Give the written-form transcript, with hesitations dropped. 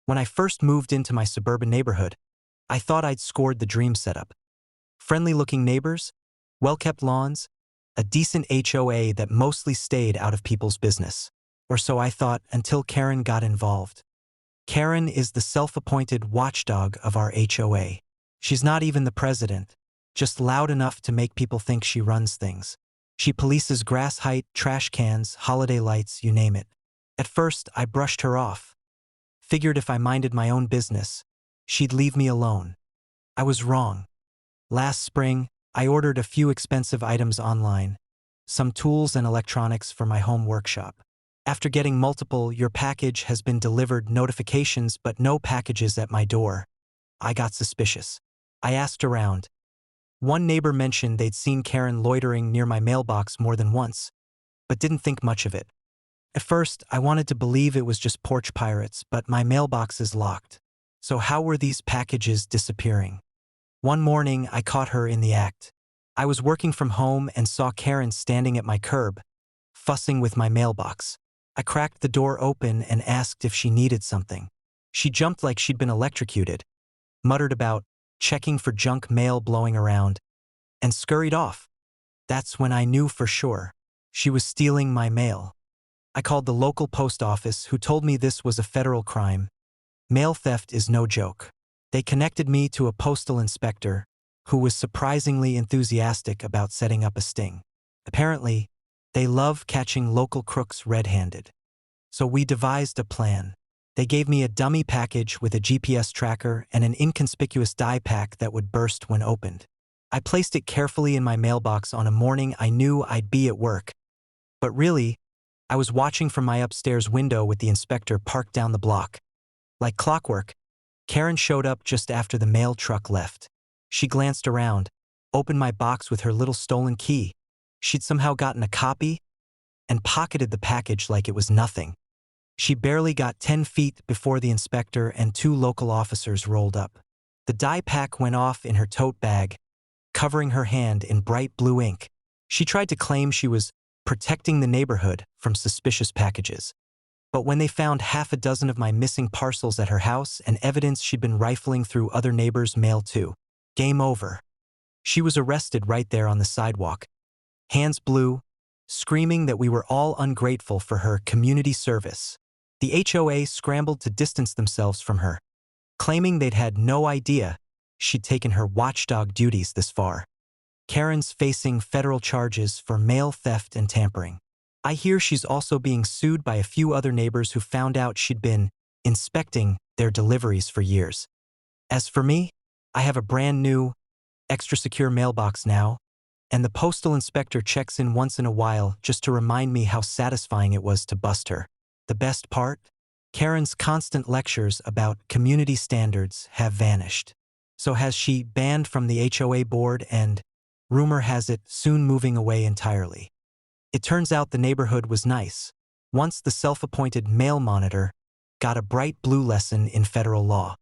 When I first moved into my suburban neighborhood, I thought I'd scored the dream setup. Friendly-looking neighbors, well-kept lawns, a decent HOA that mostly stayed out of people's business. Or so I thought until Karen got involved. Karen is the self-appointed watchdog of our HOA. She's not even the president, just loud enough to make people think she runs things. She polices grass height, trash cans, holiday lights, you name it. At first, I brushed her off. Figured if I minded my own business, she'd leave me alone. I was wrong. Last spring, I ordered a few expensive items online, some tools and electronics for my home workshop. After getting multiple "your package has been delivered" notifications but no packages at my door, I got suspicious. I asked around. One neighbor mentioned they'd seen Karen loitering near my mailbox more than once, but didn't think much of it. At first, I wanted to believe it was just porch pirates, but my mailbox is locked. So how were these packages disappearing? One morning, I caught her in the act. I was working from home and saw Karen standing at my curb, fussing with my mailbox. I cracked the door open and asked if she needed something. She jumped like she'd been electrocuted, muttered about checking for junk mail blowing around, and scurried off. That's when I knew for sure she was stealing my mail. I called the local post office, who told me this was a federal crime. Mail theft is no joke. They connected me to a postal inspector who was surprisingly enthusiastic about setting up a sting. Apparently, they love catching local crooks red-handed. So we devised a plan. They gave me a dummy package with a GPS tracker and an inconspicuous die pack that would burst when opened. I placed it carefully in my mailbox on a morning I knew I'd be at work. But really, I was watching from my upstairs window with the inspector parked down the block. Like clockwork, Karen showed up just after the mail truck left. She glanced around, opened my box with her little stolen key. She'd somehow gotten a copy and pocketed the package like it was nothing. She barely got 10 feet before the inspector and 2 local officers rolled up. The die pack went off in her tote bag, covering her hand in bright blue ink. She tried to claim she was protecting the neighborhood from suspicious packages. But when they found half a dozen of my missing parcels at her house and evidence she'd been rifling through other neighbors' mail too, game over. She was arrested right there on the sidewalk, hands blue, screaming that we were all ungrateful for her community service. The HOA scrambled to distance themselves from her, claiming they'd had no idea she'd taken her watchdog duties this far. Karen's facing federal charges for mail theft and tampering. I hear she's also being sued by a few other neighbors who found out she'd been inspecting their deliveries for years. As for me, I have a brand new, extra secure mailbox now, and the postal inspector checks in once in a while just to remind me how satisfying it was to bust her. The best part? Karen's constant lectures about community standards have vanished. So has she banned from the HOA board and, rumor has it, soon moving away entirely. It turns out the neighborhood was nice. Once the self-appointed mail monitor got a bright blue lesson in federal law.